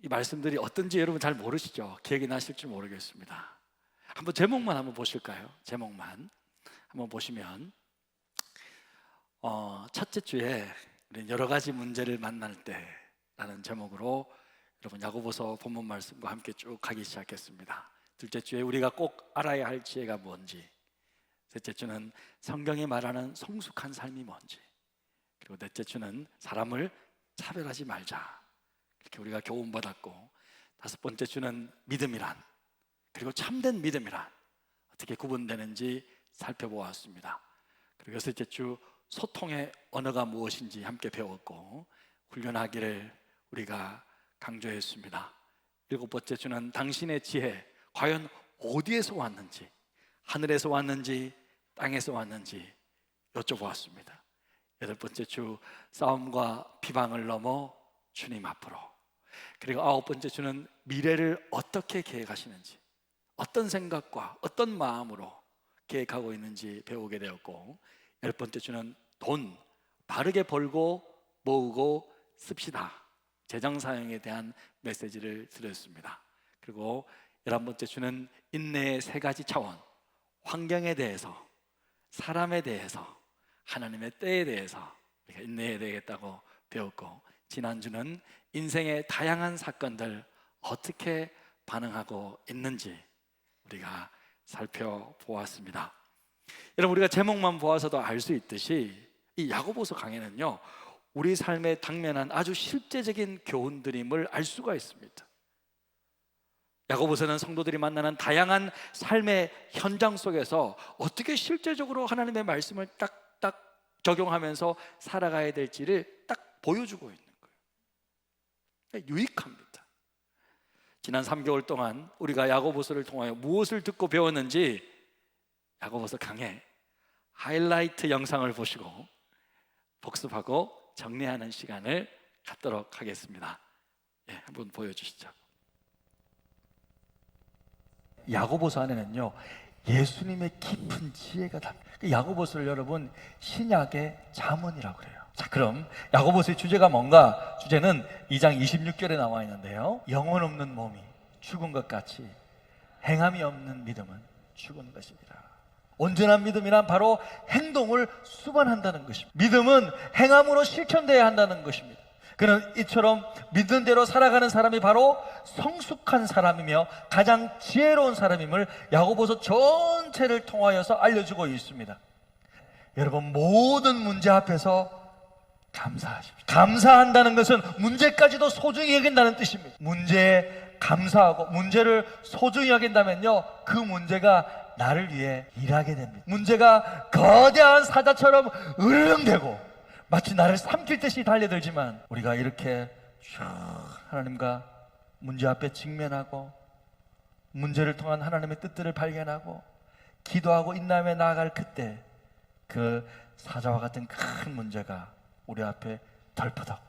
이 말씀들이 어떤지 여러분 잘 모르시죠? 기억이 나실지 모르겠습니다. 한번 제목만 한번 보실까요? 제목만 한번 보시면 첫째 주에 우리는 여러 가지 문제를 만날 때라는 제목으로 여러분 야고보서 본문 말씀과 함께 쭉 가기 시작했습니다. 둘째 주에 우리가 꼭 알아야 할 지혜가 뭔지, 셋째 주는 성경이 말하는 성숙한 삶이 뭔지, 그리고 넷째 주는 사람을 차별하지 말자, 이렇게 우리가 교훈받았고, 다섯 번째 주는 믿음이란, 그리고 참된 믿음이란 어떻게 구분되는지 살펴보았습니다. 그리고 여섯째 주 소통의 언어가 무엇인지 함께 배웠고 훈련하기를 우리가 강조했습니다. 일곱 번째 주는 당신의 지혜 과연 어디에서 왔는지, 하늘에서 왔는지 땅에서 왔는지 여쭤보았습니다. 여덟 번째 주 싸움과 비방을 넘어 주님 앞으로, 그리고 아홉 번째 주는 미래를 어떻게 계획하시는지, 어떤 생각과 어떤 마음으로 계획하고 있는지 배우게 되었고, 열 번째 주는 돈 바르게 벌고 모으고 씁시다, 재정 사용에 대한 메시지를 드렸습니다. 그리고 11번째 주는 인내의 세 가지 차원, 환경에 대해서, 사람에 대해서, 하나님의 때에 대해서 우리가 인내해야 되겠다고 배웠고, 지난주는 인생의 다양한 사건들 어떻게 반응하고 있는지 우리가 살펴보았습니다. 여러분, 우리가 제목만 보아서도 알 수 있듯이 이 야고보서 강해는요, 우리 삶에 당면한 아주 실제적인 교훈들임을 알 수가 있습니다. 야고보서는 성도들이 만나는 다양한 삶의 현장 속에서 어떻게 실제적으로 하나님의 말씀을 딱딱 적용하면서 살아가야 될지를 딱 보여주고 있는 거예요. 유익합니다. 지난 3개월 동안 우리가 야고보서를 통하여 무엇을 듣고 배웠는지 야고보서 강해 하이라이트 영상을 보시고 복습하고 정리하는 시간을 갖도록 하겠습니다. 한번 보여주시죠. 야고보서 안에는요, 예수님의 깊은 지혜가 담겨요. 야고보서를 여러분 신약의 잠언이라고 그래요. 자, 그럼 야고보서의 주제가 뭔가? 주제는 2장 26절에 나와 있는데요, 영혼 없는 몸이 죽은 것 같이 행함이 없는 믿음은 죽은 것입니다. 온전한 믿음이란 바로 행동을 수반한다는 것입니다. 믿음은 행함으로 실천돼야 한다는 것입니다. 그는 이처럼 믿는 대로 살아가는 사람이 바로 성숙한 사람이며 가장 지혜로운 사람임을 야고보서 전체를 통하여서 알려주고 있습니다. 여러분, 모든 문제 앞에서 감사하십시오. 감사한다는 것은 문제까지도 소중히 여긴다는 뜻입니다. 문제에 감사하고 문제를 소중히 여긴다면요, 그 문제가 나를 위해 일하게 됩니다. 문제가 거대한 사자처럼 으르렁대고 마치 나를 삼킬 듯이 달려들지만, 우리가 이렇게 하나님과 문제 앞에 직면하고 문제를 통한 하나님의 뜻들을 발견하고 기도하고 인내하며 나아갈 그때 그 사자와 같은 큰 문제가 우리 앞에 덜퍼덕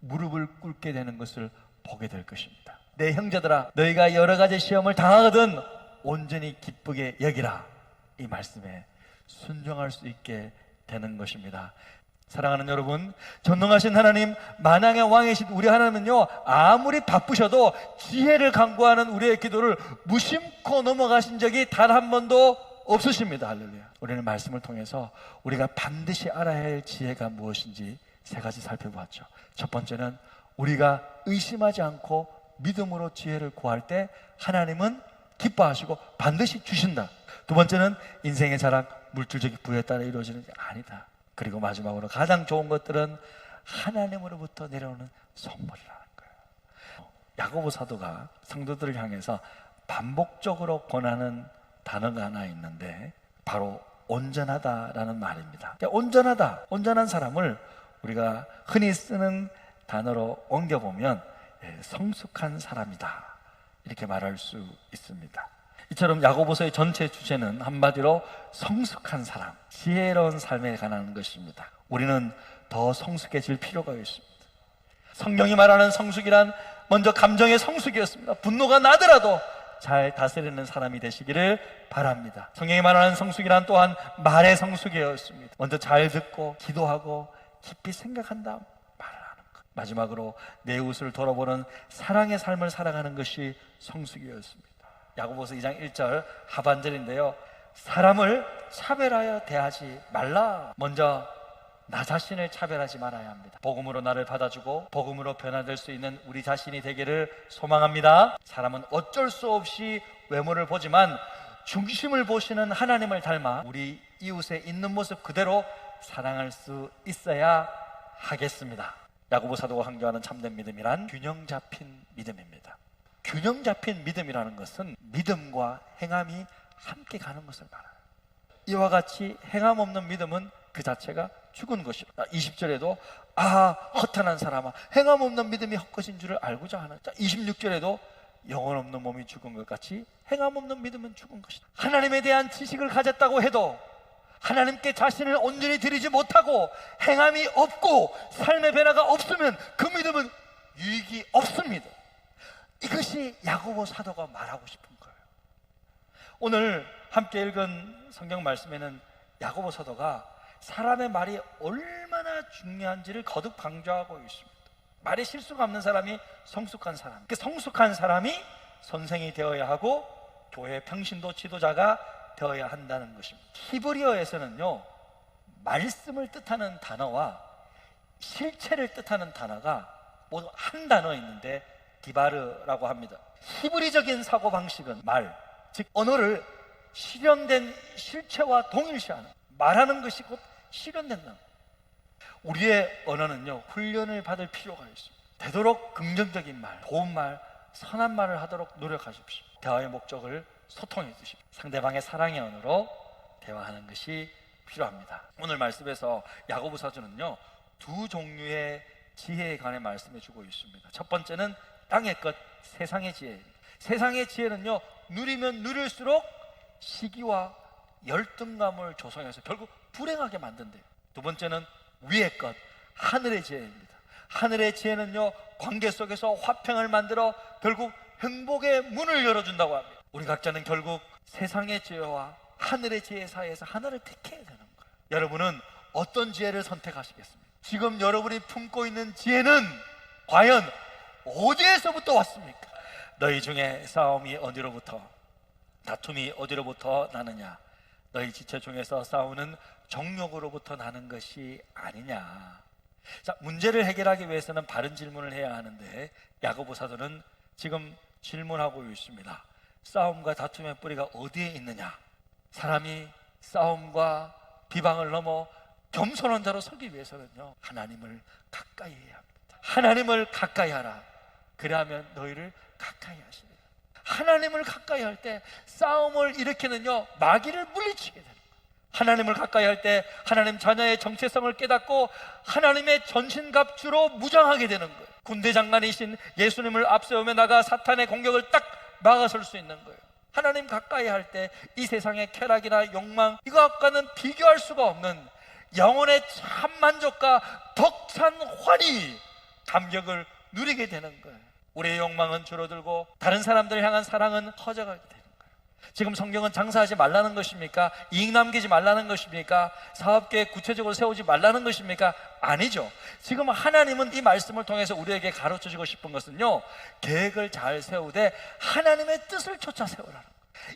무릎을 꿇게 되는 것을 보게 될 것입니다. 내 형제들아, 너희가 여러 가지 시험을 당하거든 온전히 기쁘게 여기라, 이 말씀에 순종할 수 있게 되는 것입니다. 사랑하는 여러분, 전능하신 하나님, 만왕의 왕이신 우리 하나님은요, 아무리 바쁘셔도 지혜를 간구하는 우리의 기도를 무심코 넘어가신 적이 단 한 번도 없으십니다. 할렐루야. 우리는 말씀을 통해서 우리가 반드시 알아야 할 지혜가 무엇인지 세 가지 살펴보았죠. 첫 번째는 우리가 의심하지 않고 믿음으로 지혜를 구할 때 하나님은 기뻐하시고 반드시 주신다. 두 번째는 인생의 자랑, 물질적인 부에 따라 이루어지는 게 아니다. 그리고 마지막으로 가장 좋은 것들은 하나님으로부터 내려오는 선물이라는 거예요. 야고보 사도가 성도들을 향해서 반복적으로 권하는 단어가 하나 있는데 바로 온전하다라는 말입니다. 온전하다, 온전한 사람을 우리가 흔히 쓰는 단어로 옮겨보면 성숙한 사람이다, 이렇게 말할 수 있습니다. 이처럼 야고보서의 전체 주제는 한마디로 성숙한 사람, 지혜로운 삶에 관한 것입니다. 우리는 더 성숙해질 필요가 있습니다. 성경이 말하는 성숙이란 먼저 감정의 성숙이었습니다. 분노가 나더라도 잘 다스리는 사람이 되시기를 바랍니다. 성경이 말하는 성숙이란 또한 말의 성숙이었습니다. 먼저 잘 듣고 기도하고 깊이 생각한다 말을 하는 것. 마지막으로 내 이웃을 돌아보는 사랑의 삶을 살아가는 것이 성숙이었습니다. 야고보서 2장 1절 하반절인데요, 사람을 차별하여 대하지 말라. 먼저 나 자신을 차별하지 말아야 합니다. 복음으로 나를 받아주고 복음으로 변화될 수 있는 우리 자신이 되기를 소망합니다. 사람은 어쩔 수 없이 외모를 보지만 중심을 보시는 하나님을 닮아 우리 이웃에 있는 모습 그대로 사랑할 수 있어야 하겠습니다. 야고보 사도가 강조하는 참된 믿음이란 균형 잡힌 믿음입니다. 균형 잡힌 믿음이라는 것은 믿음과 행함이 함께 가는 것을 말해요. 이와 같이 행함 없는 믿음은 그 자체가 죽은 것이다. 20절에도 허탄한 사람아, 행함 없는 믿음이 헛것인 줄을 알고자 하는. 26절에도 영혼 없는 몸이 죽은 것 같이 행함 없는 믿음은 죽은 것이다. 하나님에 대한 지식을 가졌다고 해도 하나님께 자신을 온전히 드리지 못하고 행함이 없고 삶의 변화가 없으면 그 믿음은 유익이 없습니다. 이것이 야고보 사도가 말하고 싶은 거예요. 오늘 함께 읽은 성경 말씀에는 야고보 사도가 사람의 말이 얼마나 중요한지를 거듭 강조하고 있습니다. 말에 실수가 없는 사람이 성숙한 사람, 그 성숙한 사람이 선생이 되어야 하고 교회 평신도 지도자가 되어야 한다는 것입니다. 히브리어에서는요, 말씀을 뜻하는 단어와 실체를 뜻하는 단어가 모두 한 단어 있는데 디바르라고 합니다. 히브리적인 사고방식은 말, 즉 언어를 실현된 실체와 동일시하는, 말하는 것이 곧 실현된다. 우리의 언어는요, 훈련을 받을 필요가 있습니다. 되도록 긍정적인 말, 좋은 말, 선한 말을 하도록 노력하십시오. 대화의 목적을 소통의 뜻입니다. 상대방의 사랑의 언어로 대화하는 것이 필요합니다. 오늘 말씀에서 야고보 사도는요, 두 종류의 지혜에 관해 말씀해 주고 있습니다. 첫 번째는 땅의 것, 세상의 지혜입니다. 세상의 지혜는요, 누리면 누릴수록 시기와 열등감을 조성해서 결국 불행하게 만든대요. 두 번째는 위의 것, 하늘의 지혜입니다. 하늘의 지혜는요, 관계 속에서 화평을 만들어 결국 행복의 문을 열어준다고 합니다. 우리 각자는 결국 세상의 지혜와 하늘의 지혜 사이에서 하나를 택해야 되는 거예요. 여러분은 어떤 지혜를 선택하시겠습니까? 지금 여러분이 품고 있는 지혜는 과연 어디에서부터 왔습니까? 너희 중에 싸움이 어디로부터, 다툼이 어디로부터 나느냐? 너희 지체 중에서 싸우는 정욕으로부터 나는 것이 아니냐? 자, 문제를 해결하기 위해서는 바른 질문을 해야 하는데 야고보 사도는 지금 질문하고 있습니다. 싸움과 다툼의 뿌리가 어디에 있느냐? 사람이 싸움과 비방을 넘어 겸손한 자로 서기 위해서는요, 하나님을 가까이 해야 합니다. 하나님을 가까이 하라. 그래야면 너희를 가까이 하시리라. 하나님을 가까이 할 때 싸움을 일으키는요, 마귀를 물리치게 되는 거예요. 하나님을 가까이 할 때 하나님 자녀의 정체성을 깨닫고 하나님의 전신갑주로 무장하게 되는 거예요. 군대 장관이신 예수님을 앞세우며 나가 사탄의 공격을 딱 막아설 수 있는 거예요. 하나님 가까이 할 때 이 세상의 쾌락이나 욕망, 이것과는 비교할 수가 없는 영혼의 참 만족과 벅찬 환희, 감격을 누리게 되는 거예요. 우리의 욕망은 줄어들고 다른 사람들을 향한 사랑은 커져가게 되는 거예요. 지금 성경은 장사하지 말라는 것입니까? 이익 남기지 말라는 것입니까? 사업계획 구체적으로 세우지 말라는 것입니까? 아니죠. 지금 하나님은 이 말씀을 통해서 우리에게 가르쳐주고 싶은 것은요, 계획을 잘 세우되 하나님의 뜻을 쫓아 세우라는 거예요.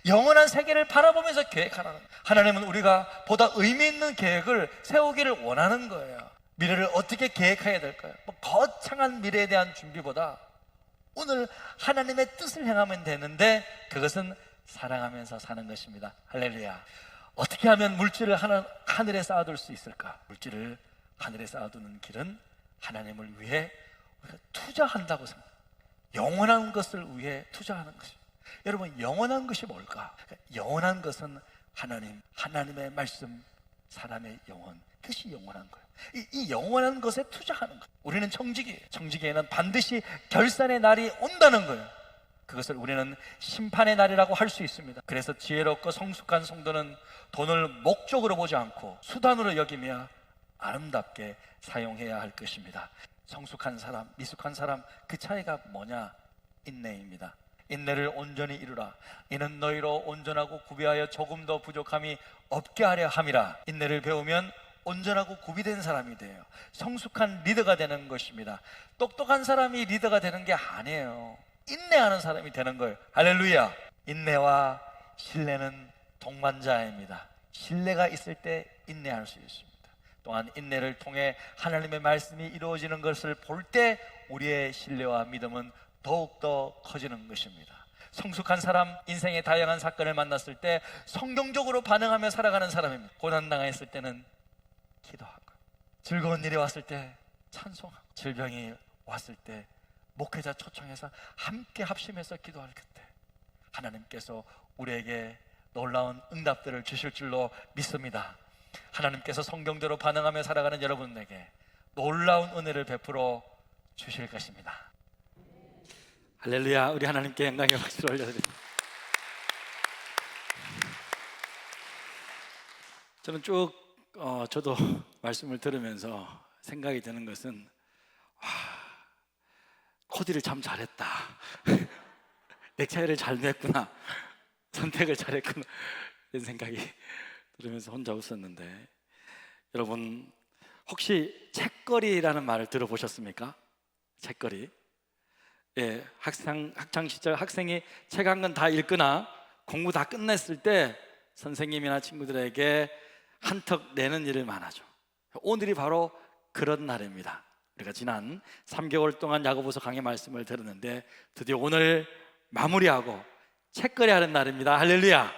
영원한 세계를 바라보면서 계획하라는 거예요. 하나님은 우리가 보다 의미 있는 계획을 세우기를 원하는 거예요. 미래를 어떻게 계획해야 될까요? 거창한 미래에 대한 준비보다 오늘 하나님의 뜻을 행하면 되는데 그것은 사랑하면서 사는 것입니다. 할렐루야. 어떻게 하면 물질을 하늘에 쌓아둘 수 있을까? 물질을 하늘에 쌓아두는 길은 하나님을 위해 우리가 투자한다고 생각합니다. 영원한 것을 위해 투자하는 것입니다. 여러분, 영원한 것이 뭘까? 영원한 것은 하나님의 말씀, 사람의 영혼, 그것이 영원한 거예요. 이 영원한 것에 투자하는 거예요. 우리는 청지기예요. 청지기에는 반드시 결산의 날이 온다는 거예요. 그것을 우리는 심판의 날이라고 할 수 있습니다. 그래서 지혜롭고 성숙한 성도는 돈을 목적으로 보지 않고 수단으로 여기며 아름답게 사용해야 할 것입니다. 성숙한 사람, 미숙한 사람, 그 차이가 뭐냐? 인내입니다. 인내를 온전히 이루라. 이는 너희로 온전하고 구비하여 조금 더 부족함이 없게 하려 함이라. 인내를 배우면 온전하고 구비된 사람이 돼요. 성숙한 리더가 되는 것입니다. 똑똑한 사람이 리더가 되는 게 아니에요. 인내하는 사람이 되는 거예요. 할렐루야. 인내와 신뢰는 동반자입니다. 신뢰가 있을 때 인내할 수 있습니다. 또한 인내를 통해 하나님의 말씀이 이루어지는 것을 볼 때 우리의 신뢰와 믿음은 더욱더 커지는 것입니다. 성숙한 사람, 인생의 다양한 사건을 만났을 때 성경적으로 반응하며 살아가는 사람입니다. 고난당했을 때는 기도하고, 즐거운 일이 왔을 때 찬송하고, 질병이 왔을 때 목회자 초청해서 함께 합심해서 기도할 그때 하나님께서 우리에게 놀라운 응답들을 주실 줄로 믿습니다. 하나님께서 성경대로 반응하며 살아가는 여러분에게 놀라운 은혜를 베풀어 주실 것입니다. 할렐루야. 우리 하나님께 영광의 박수를 올려드립니다. 저는 쭉 저도 말씀을 들으면서 생각이 드는 것은 코디를 참 잘했다. 넥타이를 잘 맸구나. 선택을 잘했구나. 이런 생각이 들으면서 혼자 웃었는데, 여러분 혹시 책거리라는 말을 들어보셨습니까? 책거리. 예, 학창 시절 학생이 책 한 권 다 읽거나 공부 다 끝냈을 때 선생님이나 친구들에게 한턱 내는 일을 많아죠. 오늘이 바로 그런 날입니다. 우리가 지난 3개월 동안 야고보서 강의 말씀을 들었는데 드디어 오늘 마무리하고 책거리 하는 날입니다. 할렐루야.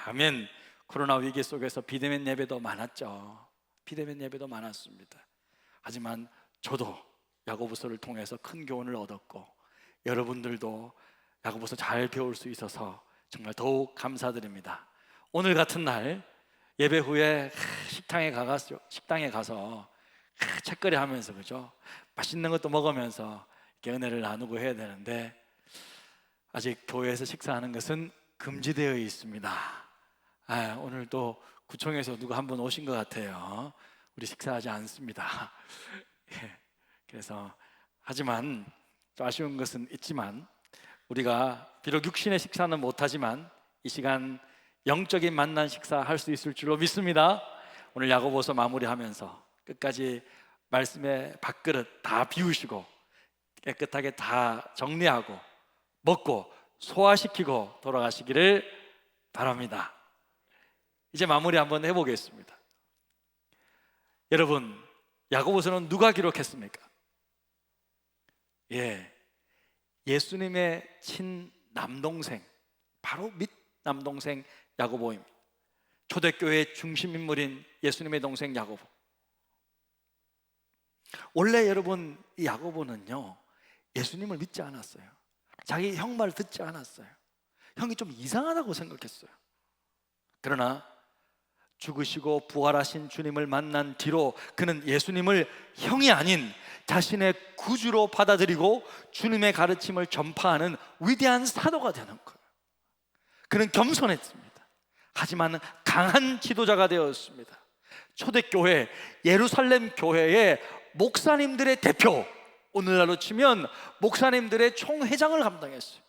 아멘. 코로나 위기 속에서 비대면 예배도 많았죠. 비대면 예배도 많았습니다. 하지만 저도 야고보서를 통해서 큰 교훈을 얻었고, 여러분들도 야고보서 잘 배울 수 있어서 정말 더욱 감사드립니다. 오늘 같은 날 예배 후에 식당에 가서 책거리 하면서, 그죠? 맛있는 것도 먹으면서 이렇게 은혜를 나누고 해야 되는데 아직 교회에서 식사하는 것은 금지되어 있습니다. 오늘 또 구청에서 누가 한 분 오신 것 같아요. 우리 식사하지 않습니다. 그래서 하지만 좀 아쉬운 것은 있지만, 우리가 비록 육신의 식사는 못하지만 이 시간 영적인 만난 식사할 수 있을 줄로 믿습니다. 오늘 야고보서 마무리하면서 끝까지 말씀의 밥그릇 다 비우시고 깨끗하게 다 정리하고 먹고 소화시키고 돌아가시기를 바랍니다. 이제 마무리 한번 해보겠습니다. 여러분, 야고보서는 누가 기록했습니까? 예수님의 친남동생, 바로 및 남동생 야고보입니다. 초대교회의 중심 인물인 예수님의 동생 야고보. 원래 여러분, 이 야고보는요 예수님을 믿지 않았어요. 자기 형 말 듣지 않았어요. 형이 좀 이상하다고 생각했어요. 그러나 죽으시고 부활하신 주님을 만난 뒤로 그는 예수님을 형이 아닌 자신의 구주로 받아들이고 주님의 가르침을 전파하는 위대한 사도가 되는 거예요. 그는 겸손했습니다. 하지만 강한 지도자가 되었습니다. 초대교회 예루살렘 교회의 목사님들의 대표, 오늘날로 치면 목사님들의 총회장을 감당했어요.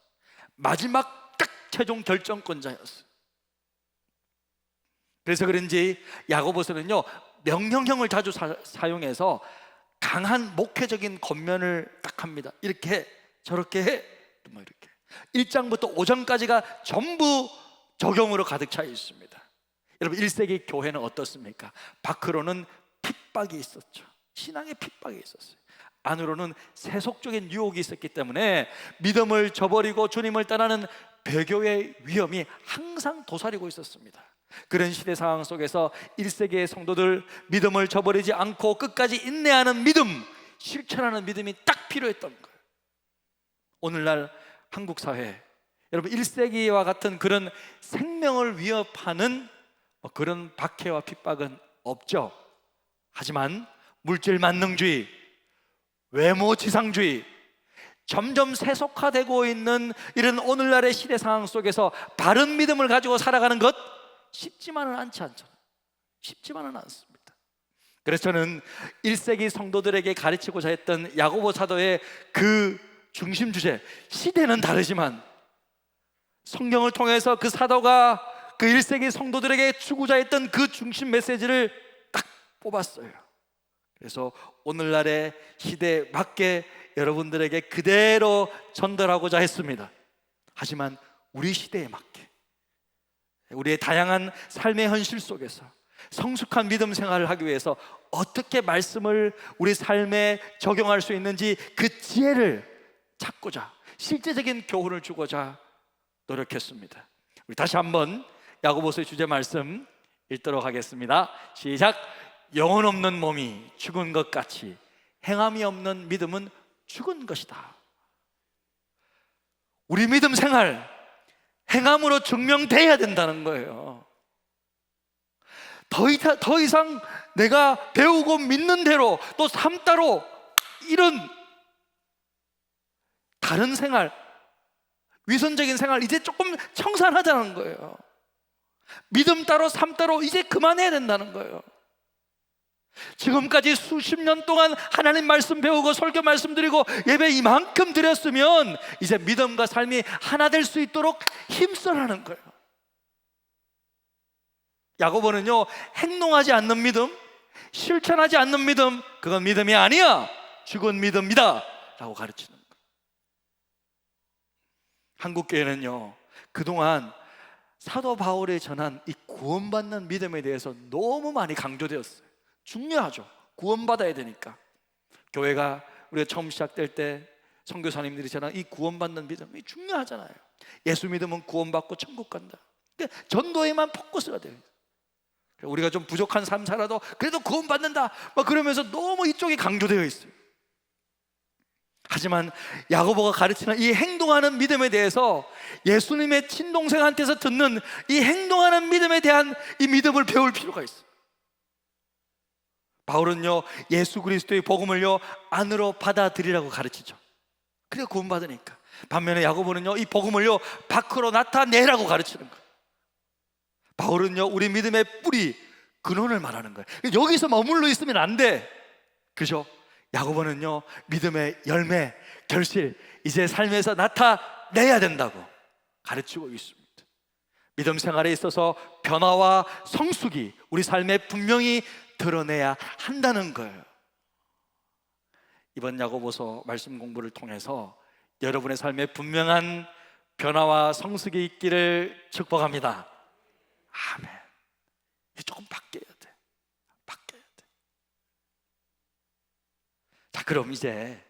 마지막 딱 최종 결정권자였어요. 그래서 그런지 야고보서는요 명령형을 자주 사용해서 강한 목회적인 권면을 딱 합니다. 이렇게 저렇게 해, 뭐 이렇게 1장부터 5장까지가 전부 적용으로 가득 차 있습니다. 여러분, 1세기 교회는 어떻습니까? 밖으로는 핍박이 있었죠. 신앙의 핍박이 있었어요. 안으로는 세속적인 유혹이 있었기 때문에 믿음을 저버리고 주님을 떠나는 배교의 위험이 항상 도사리고 있었습니다. 그런 시대 상황 속에서 1세기의 성도들, 믿음을 저버리지 않고 끝까지 인내하는 믿음, 실천하는 믿음이 딱 필요했던 거예요. 오늘날 한국 사회, 여러분 1세기와 같은 그런 생명을 위협하는 그런 박해와 핍박은 없죠. 하지만 물질 만능주의, 외모 지상주의, 점점 세속화되고 있는 이런 오늘날의 시대 상황 속에서 바른 믿음을 가지고 살아가는 것 쉽지만은 않잖아요. 쉽지만은 않습니다. 그래서 저는 1세기 성도들에게 가르치고자 했던 야고보 사도의 그 중심 주제, 시대는 다르지만 성경을 통해서 그 사도가 그 1세기 성도들에게 주고자 했던 그 중심 메시지를 딱 뽑았어요. 그래서 오늘날의 시대에 맞게 여러분들에게 그대로 전달하고자 했습니다. 하지만 우리 시대에 맞게, 우리의 다양한 삶의 현실 속에서 성숙한 믿음 생활을 하기 위해서 어떻게 말씀을 우리 삶에 적용할 수 있는지 그 지혜를 찾고자, 실제적인 교훈을 주고자 노력했습니다. 우리 다시 한번 야고보서의 주제 말씀 읽도록 하겠습니다. 시작. 영혼 없는 몸이 죽은 것 같이 행함이 없는 믿음은 죽은 것이다. 우리 믿음 생활 행함으로 증명돼야 된다는 거예요. 더 이상 내가 배우고 믿는 대로 또 삶 따로 이런 다른 생활, 위선적인 생활 이제 조금 청산하자는 거예요. 믿음 따로 삶 따로 이제 그만해야 된다는 거예요. 지금까지 수십 년 동안 하나님 말씀 배우고 설교 말씀드리고 예배 이만큼 드렸으면 이제 믿음과 삶이 하나 될 수 있도록 힘써라는 거예요. 야고보는요, 행동하지 않는 믿음, 실천하지 않는 믿음, 그건 믿음이 아니야, 죽은 믿음이다 라고 가르치는 거예요. 한국교회는요, 그동안 사도 바울이 전한 이 구원받는 믿음에 대해서 너무 많이 강조되었어요. 중요하죠. 구원받아야 되니까. 교회가 우리가 처음 시작될 때 선교사님들이 전한 이 구원받는 믿음이 중요하잖아요. 예수 믿으면 구원받고 천국 간다. 그러니까 전도에만 포커스가 돼요. 우리가 좀 부족한 삶 살아도 그래도 구원받는다 막 그러면서 너무 이쪽이 강조되어 있어요. 하지만 야고보가 가르치는 이 행동하는 믿음에 대해서 예수님의 친동생한테서 듣는 이 행동하는 믿음에 대한 이 믿음을 배울 필요가 있어요. 바울은요, 예수 그리스도의 복음을요 안으로 받아들이라고 가르치죠. 그래 구원받으니까. 반면에 야고보는요, 이 복음을요 밖으로 나타내라고 가르치는 거예요. 바울은요, 우리 믿음의 뿌리, 근원을 말하는 거예요. 여기서 머물러 있으면 안 돼. 그죠? 야고보는요, 믿음의 열매, 결실, 이제 삶에서 나타내야 된다고 가르치고 있습니다. 믿음 생활에 있어서 변화와 성숙이 우리 삶에 분명히 드러내야 한다는 거예요. 이번 야고보서 말씀 공부를 통해서 여러분의 삶에 분명한 변화와 성숙이 있기를 축복합니다. 아멘. 조금 바뀌어야 돼. 바뀌어야 돼. 자, 그럼 이제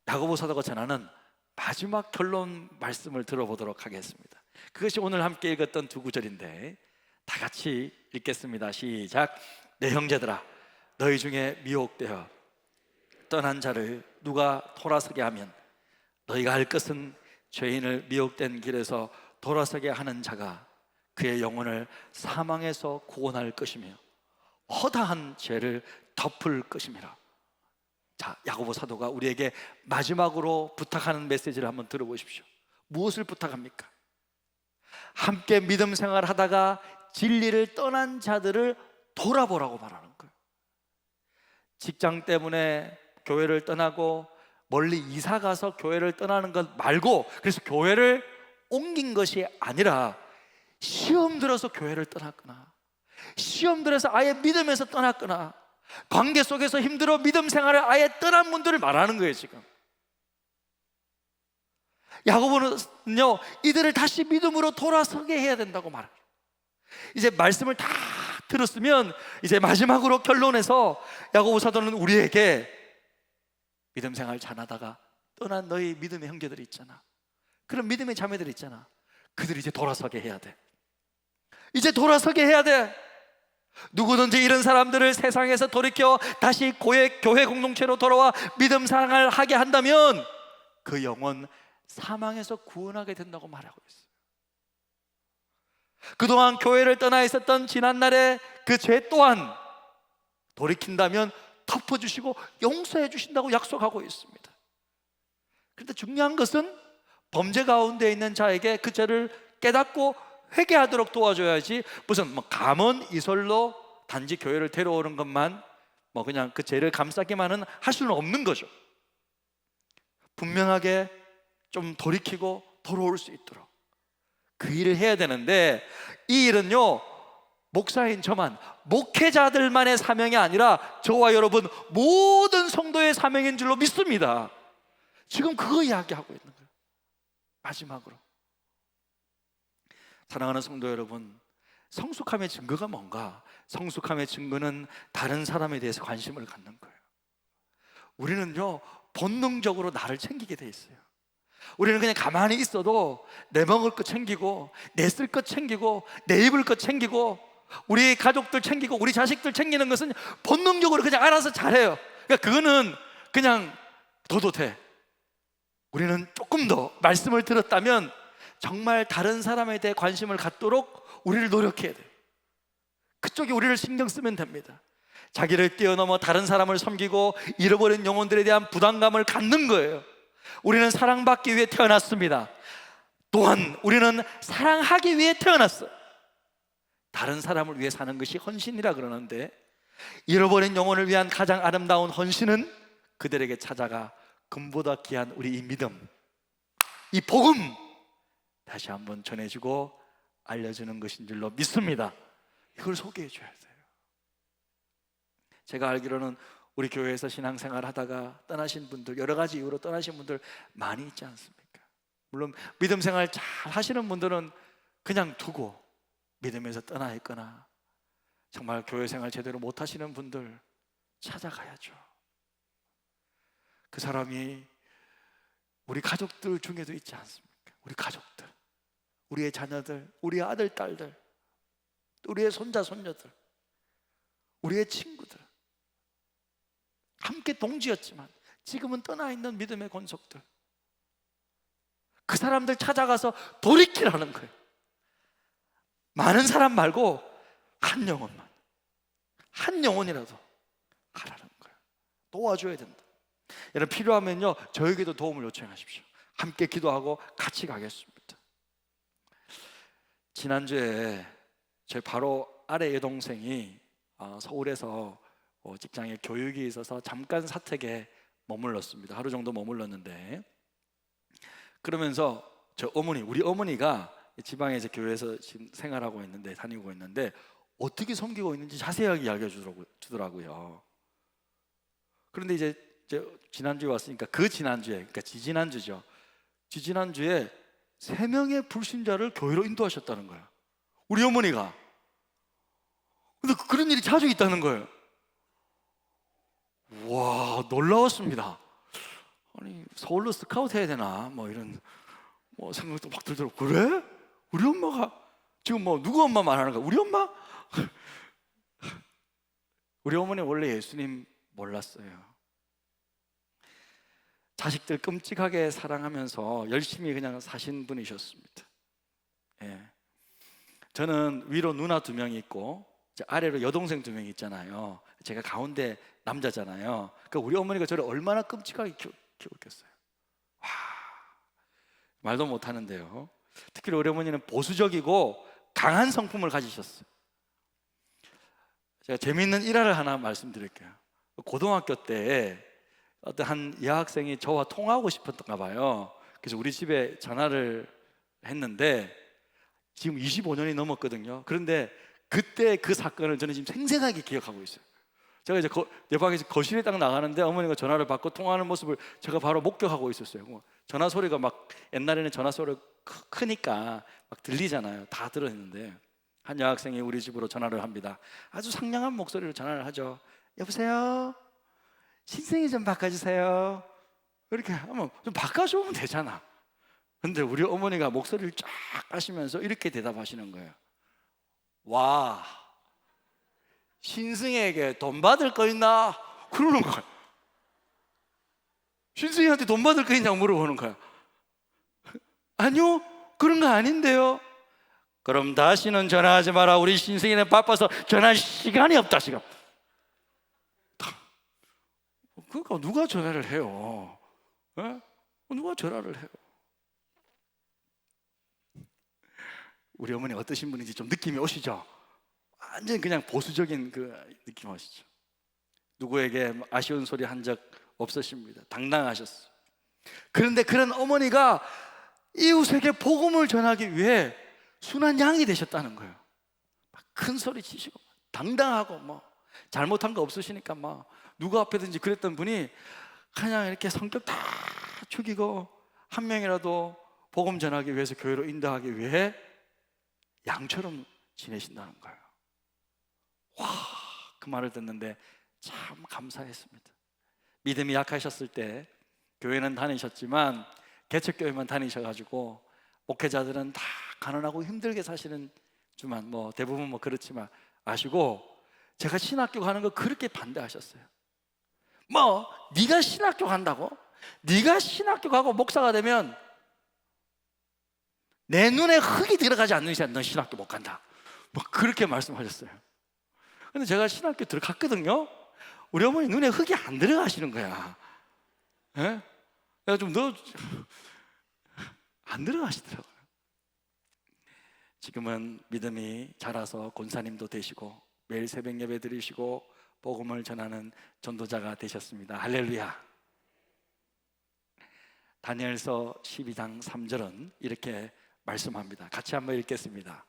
야고보 사도가 전하는 마지막 결론 말씀을 들어보도록 하겠습니다. 그것이 오늘 함께 읽었던 두 구절인데 다 같이 읽겠습니다. 시작. 내 형제들아, 너희 중에 미혹되어 떠난 자를 누가 돌아서게 하면 너희가 할 것은 죄인을 미혹된 길에서 돌아서게 하는 자가 그의 영혼을 사망에서 구원할 것이며 허다한 죄를 덮을 것임이라. 자, 야고보 사도가 우리에게 마지막으로 부탁하는 메시지를 한번 들어보십시오. 무엇을 부탁합니까? 함께 믿음 생활하다가 진리를 떠난 자들을 돌아보라고 말하는 거예요. 직장 때문에 교회를 떠나고 멀리 이사 가서 교회를 떠나는 것 말고, 그래서 교회를 옮긴 것이 아니라 시험 들어서 교회를 떠났거나 시험 들어서 아예 믿음에서 떠났거나 관계 속에서 힘들어 믿음 생활을 아예 떠난 분들을 말하는 거예요. 지금 야고보는요, 이들을 다시 믿음으로 돌아서게 해야 된다고 말해요. 이제 말씀을 다 들었으면 이제 마지막으로 결론에서 야고보 사도는 우리에게 믿음 생활 잘하다가 떠난 너희 믿음의 형제들이 있잖아, 그런 믿음의 자매들이 있잖아, 그들이 이제 돌아서게 해야 돼. 이제 돌아서게 해야 돼. 누구든지 이런 사람들을 세상에서 돌이켜 다시 교회 공동체로 돌아와 믿음 생활을 하게 한다면 그 영혼 사망에서 구원하게 된다고 말하고 있어요. 그동안 교회를 떠나 있었던 지난날의 그 죄 또한 돌이킨다면 덮어주시고 용서해 주신다고 약속하고 있습니다. 그런데 중요한 것은 범죄 가운데 있는 자에게 그 죄를 깨닫고 회개하도록 도와줘야지, 무슨 감언 이설로 단지 교회를 데려오는 것만 그냥 그 죄를 감싸기만은 할 수는 없는 거죠. 분명하게 좀 돌이키고 돌아올 수 있도록 그 일을 해야 되는데, 이 일은요 목사인 저만, 목회자들만의 사명이 아니라 저와 여러분 모든 성도의 사명인 줄로 믿습니다. 지금 그거 이야기하고 있는 거예요. 마지막으로, 사랑하는 성도 여러분, 성숙함의 증거가 뭔가? 성숙함의 증거는 다른 사람에 대해서 관심을 갖는 거예요. 우리는요, 본능적으로 나를 챙기게 돼 있어요. 우리는 그냥 가만히 있어도 내 먹을 것 챙기고, 내 쓸 것 챙기고, 내 입을 것 챙기고, 우리 가족들 챙기고, 우리 자식들 챙기는 것은 본능적으로 그냥 알아서 잘해요. 그러니까 그거는 그냥 둬도 돼. 우리는 조금 더 말씀을 들었다면 정말 다른 사람에 대해 관심을 갖도록 우리를 노력해야 돼요. 그쪽에 우리를 신경 쓰면 됩니다. 자기를 뛰어넘어 다른 사람을 섬기고 잃어버린 영혼들에 대한 부담감을 갖는 거예요. 우리는 사랑받기 위해 태어났습니다. 또한 우리는 사랑하기 위해 태어났어요. 다른 사람을 위해 사는 것이 헌신이라 그러는데, 잃어버린 영혼을 위한 가장 아름다운 헌신은 그들에게 찾아가 금보다 귀한 우리 이 믿음, 이 복음 다시 한번 전해주고 알려주는 것인 줄로 믿습니다. 이걸 소개해 줘야 돼요. 제가 알기로는 우리 교회에서 신앙생활 하다가 떠나신 분들, 여러 가지 이유로 떠나신 분들 많이 있지 않습니까? 물론 믿음 생활 잘 하시는 분들은 그냥 두고 믿음에서 떠나 있거나, 정말 교회 생활 제대로 못 하시는 분들 찾아가야죠. 그 사람이 우리 가족들 중에도 있지 않습니까? 우리 가족들, 우리의 자녀들, 우리의 아들, 딸들, 우리의 손자, 손녀들, 우리의 친구들, 함께 동지였지만 지금은 떠나 있는 믿음의 권속들, 그 사람들 찾아가서 돌이키라는 거예요. 많은 사람 말고 한 영혼만, 한 영혼이라도 하라는 거예요. 도와줘야 된다. 여러분, 필요하면요 저에게도 도움을 요청하십시오. 함께 기도하고 같이 가겠습니다. 지난주에 제 바로 아래 여동생이 서울에서 직장에 교육이 있어서 잠깐 사택에 머물렀습니다. 하루 정도 머물렀는데, 그러면서 우리 어머니가 지방에 이제 교회에서 지금 생활하고 있는데, 다니고 있는데 어떻게 섬기고 있는지 자세하게 알려주더라고요. 그런데 이제 지난주에 왔으니까 그 지난주에, 그러니까 지지난주죠. 지지난주에 3명의 불신자를 교회로 인도하셨다는 거예요. 우리 어머니가. 근데 그런 일이 자주 있다는 거예요. 와, 놀라웠습니다. 아니, 서울로 스카우트 해야 되나? 뭐 이런 생각도 막 들더라고요. 그래? 우리 엄마가 지금 누구 엄마 말하는 거야? 우리 엄마? 우리 어머니 원래 예수님 몰랐어요. 자식들 끔찍하게 사랑하면서 열심히 그냥 사신 분이셨습니다. 예. 저는 위로 누나 2명이 있고 아래로 여동생 2명이 있잖아요. 제가 가운데 남자잖아요. 그러니까 우리 어머니가 저를 얼마나 끔찍하게 키웠겠어요. 와, 말도 못하는데요. 특히 우리 어머니는 보수적이고 강한 성품을 가지셨어요. 제가 재미있는 일화를 하나 말씀드릴게요. 고등학교 때 어떤 한 여학생이 저와 통화하고 싶었던가 봐요. 그래서 우리 집에 전화를 했는데 지금 25년이 넘었거든요. 그런데 그때 그 사건을 저는 지금 생생하게 기억하고 있어요. 제가 이제 내 방에서 거실에 딱 나가는데 어머니가 전화를 받고 통화하는 모습을 제가 바로 목격하고 있었어요. 전화 소리가 막, 옛날에는 전화 소리가 크니까 막 들리잖아요. 다 들었는데 한 여학생이 우리 집으로 전화를 합니다. 아주 상냥한 목소리로 전화를 하죠. 여보세요? 신승이 좀 바꿔주세요. 이렇게 하면 좀 바꿔주면 되잖아. 근데 우리 어머니가 목소리를 쫙 하시면서 이렇게 대답하시는 거예요. 와, 신승에게 돈 받을 거 있나? 그러는 거야. 신승이한테 돈 받을 거 있냐고 물어보는 거야. 아니요, 그런 거 아닌데요. 그럼 다시는 전화하지 마라. 우리 신승이는 바빠서 전화할 시간이 없다. 지금. 그러니까 누가 전화를 해요? 에? 누가 전화를 해요? 우리 어머니 어떠신 분인지 좀 느낌이 오시죠? 완전 그냥 보수적인 그 느낌 오시죠? 누구에게 아쉬운 소리 한 적 없으십니다. 당당하셨어요. 그런데 그런 어머니가 이웃에게 복음을 전하기 위해 순한 양이 되셨다는 거예요. 막 큰 소리 치시고 당당하고 뭐 잘못한 거 없으시니까 막 누구 앞에든지 그랬던 분이 그냥 이렇게 성격 다 죽이고 한 명이라도 복음 전하기 위해서 교회로 인도하기 위해 양처럼 지내신다는 거예요. 와, 그 말을 듣는데 참 감사했습니다. 믿음이 약하셨을 때 교회는 다니셨지만 개척교회만 다니셔가지고 목회자들은 다 가난하고 힘들게 사시는 주만 뭐 대부분 뭐 그렇지만 아시고 제가 신학교 가는 거 그렇게 반대하셨어요. 뭐 네가 신학교 간다고? 네가 신학교 가고 목사가 되면 내 눈에 흙이 들어가지 않는 이상 넌 신학교 못 간다, 뭐 그렇게 말씀하셨어요. 근데 제가 신학교 들어갔거든요. 우리 어머니 눈에 흙이 안 들어가시는 거야. 예? 내가 좀 너 안 들어가시더라고요. 지금은 믿음이 자라서 권사님도 되시고 매일 새벽 예배 드리시고 복음을 전하는 전도자가 되셨습니다. 할렐루야. 다니엘서 12장 3절은 이렇게 말씀합니다. 같이 한번 읽겠습니다.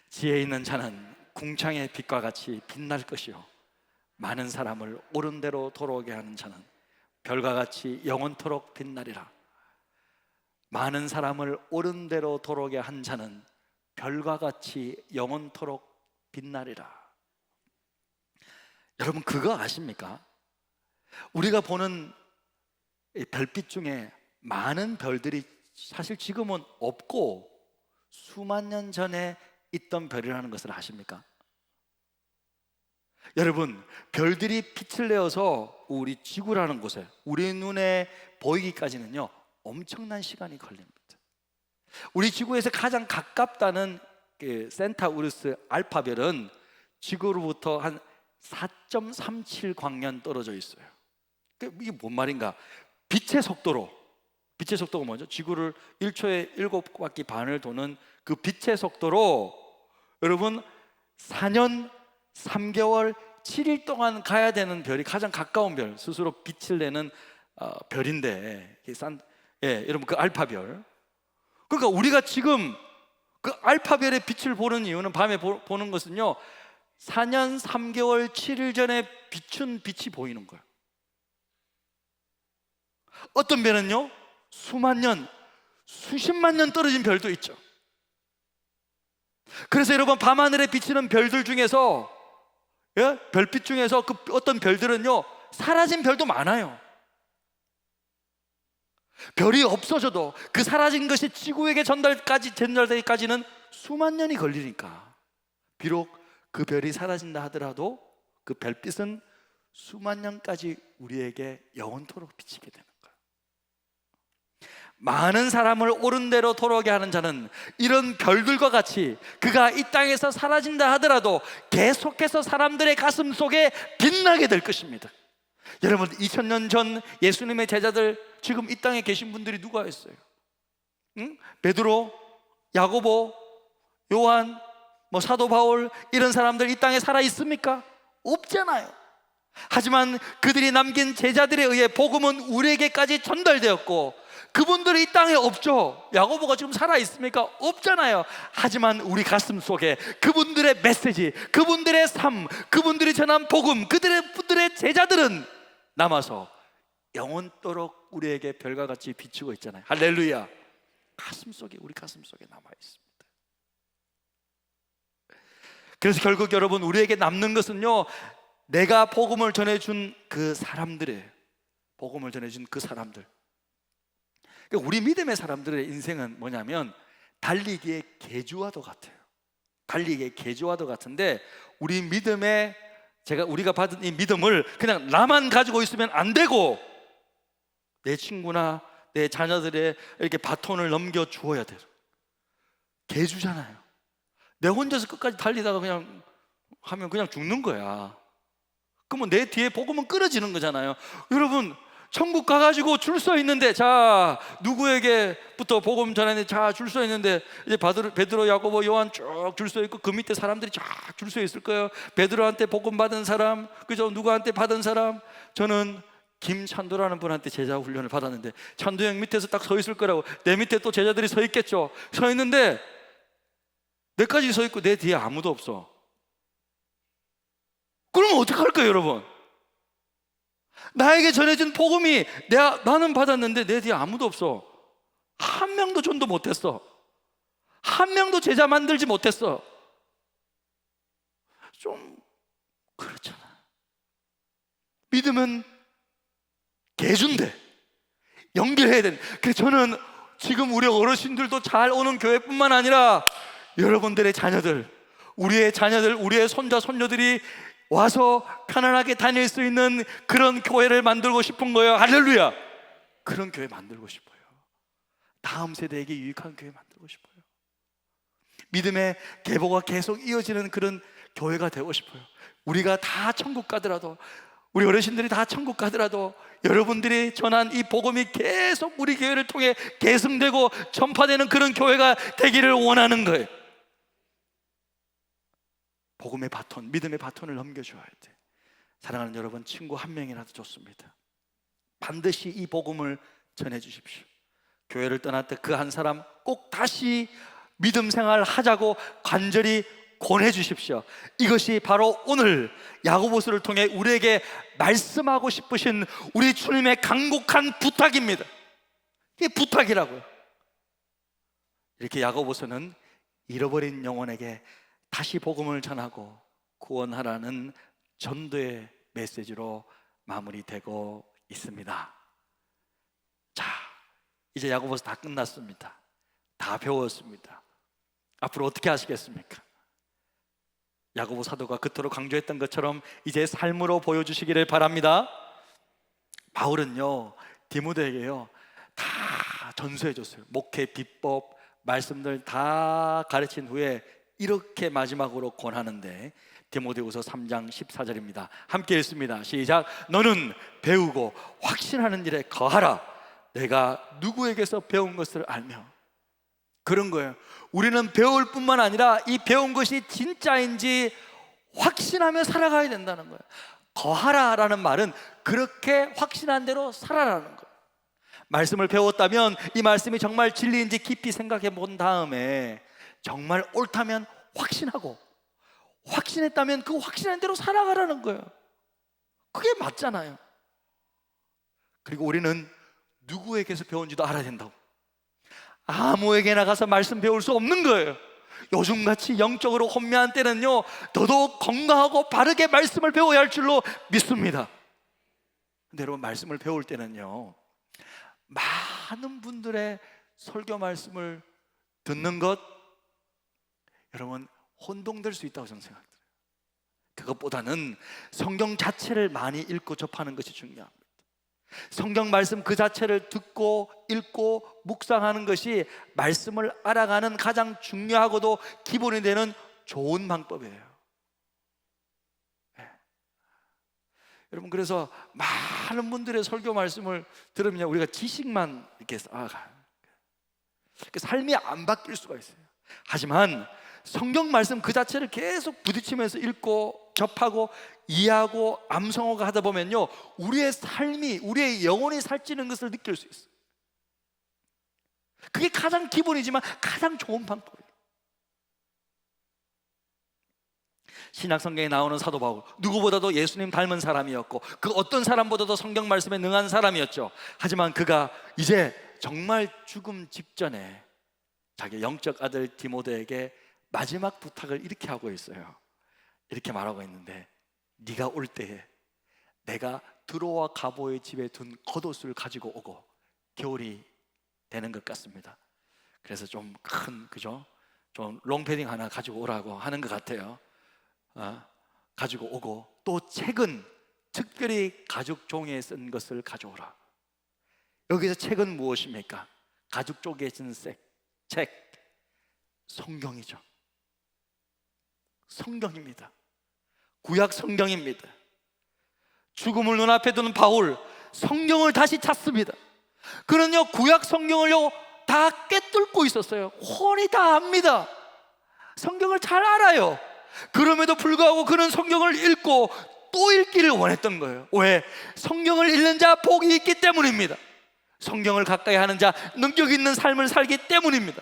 지혜 있는 자는 궁창의 빛과 같이 빛날 것이요 많은 사람을 옳은 대로 돌아오게 하는 자는 별과 같이 영원토록 빛나리라. 많은 사람을 옳은 대로 돌아오게 한 자는 별과 같이 영원토록 빛나리라. 여러분 그거 아십니까? 우리가 보는 별빛 중에 많은 별들이 사실 지금은 없고 수만 년 전에 있던 별이라는 것을 아십니까? 여러분 별들이 빛을 내어서 우리 지구라는 곳에 우리 눈에 보이기까지는요 엄청난 시간이 걸립니다. 우리 지구에서 가장 가깝다는 센타우루스 알파별은 지구로부터 한 4.37 광년 떨어져 있어요. 이게 뭔 말인가? 빛의 속도가 뭐죠? 지구를 1초에 7바퀴 반을 도는 그 빛의 속도로 여러분 4년 3개월 7일 동안 가야 되는 별이 가장 가까운 별, 스스로 빛을 내는 별인데 여러분 그 알파별. 그러니까 우리가 지금 그 알파별의 빛을 보는 이유는 밤에 보는 것은요 4년 3개월 7일 전에 비춘 빛이 보이는 거예요. 어떤 별은요 수만 년, 수십만 년 떨어진 별도 있죠. 그래서 여러분 밤하늘에 비치는 별들 중에서 별빛 중에서 그 어떤 별들은요 사라진 별도 많아요. 별이 없어져도 그 사라진 것이 지구에게 전달되기까지는 수만 년이 걸리니까 비록 그 별이 사라진다 하더라도 그 별빛은 수만 년까지 우리에게 영원토록 비치게 되는 거예요. 많은 사람을 옳은 대로 돌아오게 하는 자는 이런 별들과 같이 그가 이 땅에서 사라진다 하더라도 계속해서 사람들의 가슴 속에 빛나게 될 것입니다. 여러분 2000년 전 예수님의 제자들 지금 이 땅에 계신 분들이 누가 있어요? 베드로, 야고보, 요한, 사도 바울 이런 사람들 이 땅에 살아 있습니까? 없잖아요. 하지만 그들이 남긴 제자들에 의해 복음은 우리에게까지 전달되었고 그분들이 이 땅에 없죠. 야고보가 지금 살아 있습니까? 없잖아요. 하지만 우리 가슴 속에 그분들의 메시지, 그분들의 삶, 그분들이 전한 복음, 그들의 제자들은 남아서 영원토록 우리에게 별과 같이 비추고 있잖아요. 할렐루야. 우리 가슴 속에 남아 있습니다. 그래서 결국 여러분 우리에게 남는 것은요 내가 복음을 전해준 그 사람들의 복음을 전해준 그 사람들. 그러니까 우리 믿음의 사람들의 인생은 뭐냐면 달리기의 개주와도 같아요. 달리기의 개주와도 같은데 우리 믿음의 우리가 받은 이 믿음을 그냥 나만 가지고 있으면 안 되고 내 친구나 내 자녀들의 이렇게 바톤을 넘겨 주어야 돼요. 개주잖아요. 내 혼자서 끝까지 달리다가 그냥 하면 그냥 죽는 거야. 그러면 내 뒤에 복음은 끊어지는 거잖아요. 여러분 천국 가가지고 줄 서 있는데 자 누구에게부터 복음 전하는데 자 줄 서 있는데 이제 베드로, 야고보, 요한 쭉 줄 서 있고 그 밑에 사람들이 쫙 줄 서 있을 거예요. 베드로한테 복음 받은 사람, 그죠? 누구한테 받은 사람? 저는 김찬도라는 분한테 제자 훈련을 받았는데 찬도 형 밑에서 딱 서 있을 거라고. 내 밑에 또 제자들이 서 있겠죠. 서 있는데 내까지 서 있고 내 뒤에 아무도 없어. 그러면 어떡할 거예요, 여러분? 나에게 전해진 복음이 나는 받았는데 내 뒤에 아무도 없어. 한 명도 전도 못했어. 한 명도 제자 만들지 못했어. 좀 그렇잖아. 믿음은 개준대. 연결해야 돼. 그래서 저는 지금 우리 어르신들도 잘 오는 교회뿐만 아니라 여러분들의 자녀들, 우리의 자녀들, 우리의 손자 손녀들이 와서 편안하게 다닐 수 있는 그런 교회를 만들고 싶은 거예요. 할렐루야. 그런 교회 만들고 싶어요. 다음 세대에게 유익한 교회 만들고 싶어요. 믿음의 계보가 계속 이어지는 그런 교회가 되고 싶어요. 우리가 다 천국 가더라도, 우리 어르신들이 다 천국 가더라도 여러분들이 전한 이 복음이 계속 우리 교회를 통해 계승되고 전파되는 그런 교회가 되기를 원하는 거예요. 복음의 바톤, 믿음의 바톤을 넘겨줘야 돼. 사랑하는 여러분, 친구 한 명이라도 좋습니다. 반드시 이 복음을 전해 주십시오. 교회를 떠날 때 그 한 사람 꼭 다시 믿음 생활 하자고 간절히 권해 주십시오. 이것이 바로 오늘 야고보서를 통해 우리에게 말씀하고 싶으신 우리 주님의 간곡한 부탁입니다. 이게 부탁이라고요. 이렇게 야고보서는 잃어버린 영혼에게 다시 복음을 전하고 구원하라는 전도의 메시지로 마무리되고 있습니다. 자, 이제 야고보서 다 끝났습니다. 다 배웠습니다. 앞으로 어떻게 하시겠습니까? 야고보 사도가 그토록 강조했던 것처럼 이제 삶으로 보여주시기를 바랍니다. 바울은요, 디모데에게요 다 전수해줬어요. 목회 비법 말씀들 다 가르친 후에 이렇게 마지막으로 권하는데, 디모데후서 3장 14절입니다. 함께 읽습니다. 시작. 너는 배우고 확신하는 일에 거하라. 내가 누구에게서 배운 것을 알며. 그런 거예요. 우리는 배울 뿐만 아니라 이 배운 것이 진짜인지 확신하며 살아가야 된다는 거예요. 거하라라는 말은 그렇게 확신한 대로 살아라는 거예요. 말씀을 배웠다면 이 말씀이 정말 진리인지 깊이 생각해 본 다음에 정말 옳다면 확신하고, 확신했다면 그 확신한 대로 살아가라는 거예요. 그게 맞잖아요. 그리고 우리는 누구에게서 배운지도 알아야 된다고. 아무에게나 가서 말씀 배울 수 없는 거예요. 요즘같이 영적으로 혼미한 때는요 더더욱 건강하고 바르게 말씀을 배워야 할 줄로 믿습니다. 근데 여러분, 말씀을 배울 때는요 많은 분들의 설교 말씀을 듣는 것, 여러분 혼동될 수 있다고 저는 생각해요. 그것보다는 성경 자체를 많이 읽고 접하는 것이 중요합니다. 성경 말씀 그 자체를 듣고 읽고 묵상하는 것이 말씀을 알아가는 가장 중요하고도 기본이 되는 좋은 방법이에요. 네. 여러분, 그래서 많은 분들의 설교 말씀을 들으면 우리가 지식만 이렇게 삶이 안 바뀔 수가 있어요. 하지만 성경 말씀 그 자체를 계속 부딪히면서 읽고 접하고 이해하고 암송어가 하다 보면요 우리의 삶이, 우리의 영혼이 살찌는 것을 느낄 수 있어요. 그게 가장 기본이지만 가장 좋은 방법이에요. 신약 성경에 나오는 사도 바울, 누구보다도 예수님 닮은 사람이었고 그 어떤 사람보다도 성경 말씀에 능한 사람이었죠. 하지만 그가 이제 정말 죽음 직전에 자기 영적 아들 디모데에게 마지막 부탁을 이렇게 하고 있어요. 이렇게 말하고 있는데, 네가 올 때에 내가 드로와 가보의 집에 둔 겉옷을 가지고 오고, 겨울이 되는 것 같습니다. 그래서 좀 큰, 그죠? 좀 롱패딩 하나 가지고 오라고 하는 것 같아요. 가지고 오고, 또 책은 특별히 가죽 종이에 쓴 것을 가져오라. 여기서 책은 무엇입니까? 가죽 쪽에 쓴 책, 성경이죠. 성경입니다. 구약 성경입니다. 죽음을 눈앞에 두는 바울, 성경을 다시 찾습니다. 그는요 구약 성경을요 다 꿰뚫고 있었어요. 훤히 다 압니다. 성경을 잘 알아요. 그럼에도 불구하고 그는 성경을 읽고 또 읽기를 원했던 거예요. 왜? 성경을 읽는 자 복이 있기 때문입니다. 성경을 가까이 하는 자 능력 있는 삶을 살기 때문입니다.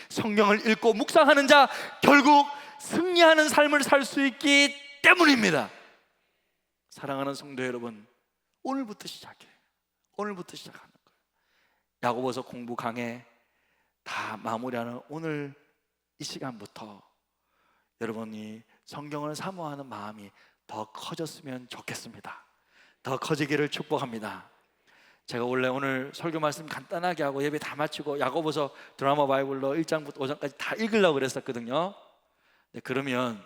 성경을 읽고 묵상하는 자 결국 승리하는 삶을 살 수 있기 때문입니다. 사랑하는 성도 여러분, 오늘부터 시작해. 오늘부터 시작하는 거예요. 야고보서 공부 강해 다 마무리하는 오늘 이 시간부터 여러분이 성경을 사모하는 마음이 더 커졌으면 좋겠습니다. 더 커지기를 축복합니다. 제가 원래 오늘 설교 말씀 간단하게 하고 예배 다 마치고 야고보서 드라마 바이블로 1장부터 5장까지 다 읽으려고 그랬었거든요. 네, 그러면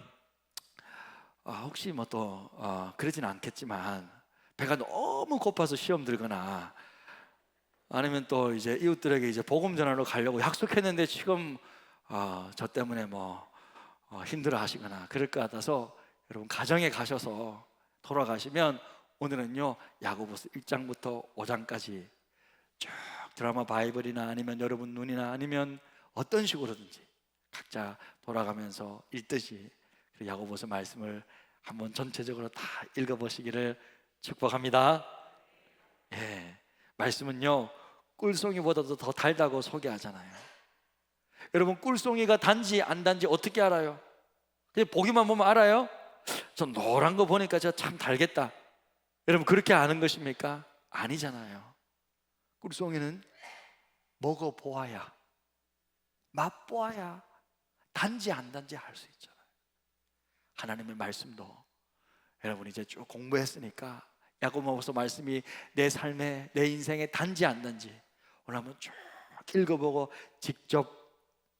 혹시 뭐 또 그러진 않겠지만 배가 너무 고파서 시험 들거나 아니면 또 이제 이웃들에게 이제 복음 전하러 가려고 약속했는데 지금 저 때문에 뭐 힘들어 하시거나 그럴 것 같아서 여러분 가정에 가셔서 돌아가시면 오늘은요 야고보서 1장부터 5장까지 쭉 드라마 바이블이나 아니면 여러분 눈이나 아니면 어떤 식으로든지 각자 돌아가면서 읽듯이 그 야고보서 말씀을 한번 전체적으로 다 읽어보시기를 축복합니다. 예, 말씀은요 꿀송이보다도 더 달다고 소개하잖아요. 여러분 꿀송이가 단지 안 단지 어떻게 알아요? 그냥 보기만 보면 알아요? 저 노란 거 보니까 저 참 달겠다, 여러분 그렇게 아는 것입니까? 아니잖아요. 꿀송이는 먹어보아야, 맛보아야 단지 안 단지 알 수 있잖아요. 하나님의 말씀도 여러분 이제 쭉 공부했으니까 야고보서 말씀이 내 삶에 내 인생에 단지 안 단지 오늘 한번 쭉 읽어보고 직접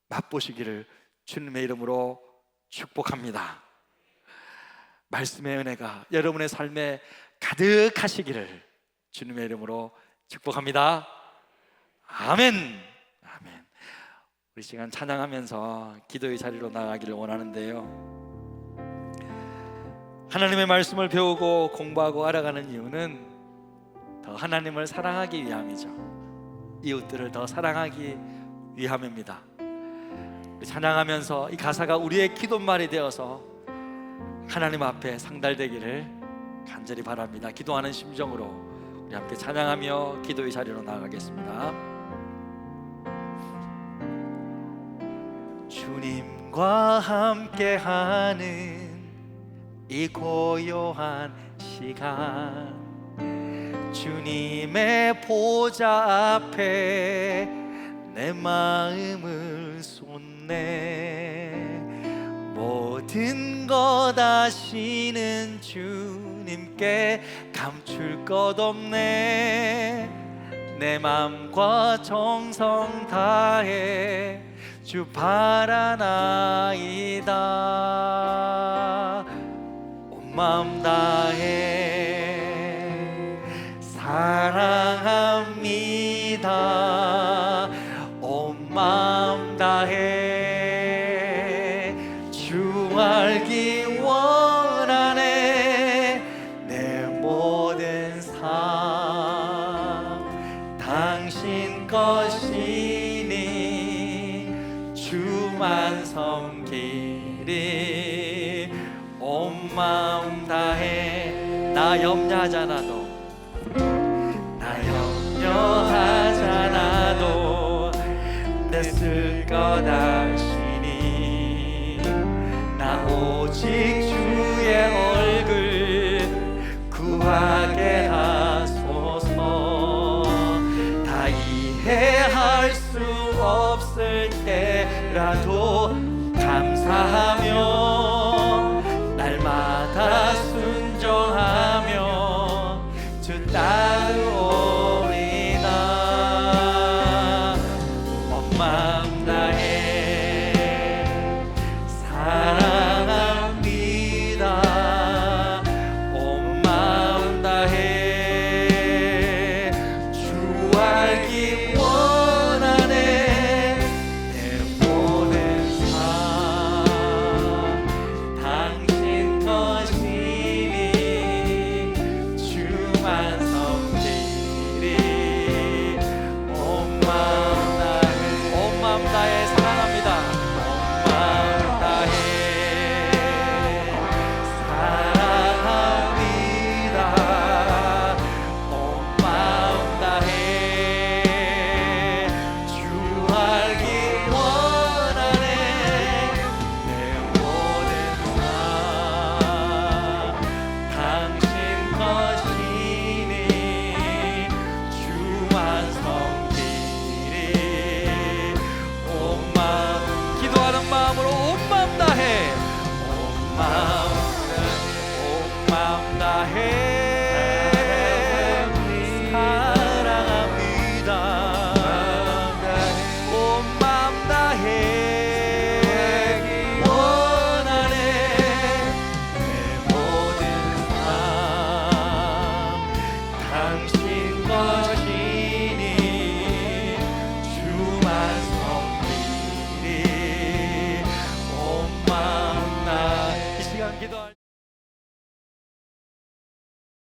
맛보시기를 주님의 이름으로 축복합니다. 말씀의 은혜가 여러분의 삶에 가득하시기를 주님의 이름으로 축복합니다. 아멘. 아멘. 우리 시간 찬양하면서 기도의 자리로 나가기를 원하는데요, 하나님의 말씀을 배우고 공부하고 알아가는 이유는 더 하나님을 사랑하기 위함이죠. 이웃들을 더 사랑하기 위함입니다. 우리 찬양하면서 이 가사가 우리의 기도말이 되어서 하나님 앞에 상달되기를 간절히 바랍니다. 기도하는 심정으로 우리 함께 찬양하며 기도의 자리로 나아가겠습니다. 주님과 함께하는 이 고요한 시간, 주님의 보좌 앞에 내 마음을 쏟네. 모든 것 아시는 주님께 감출 것 없네. 내 맘과 정성 다해 주 바라나이다. 온 마음 다해 사랑합니다. 온 마음 다해 주 알기 원하네. 내 모든 삶 당신 것이니 주만 섬기리. 온 마음 다해 나 염려하잖아도, 나 염려하잖아도 내 쓸 것 아시니. 나 오직 주의 얼굴 구하게 하소서. 다 이해할 수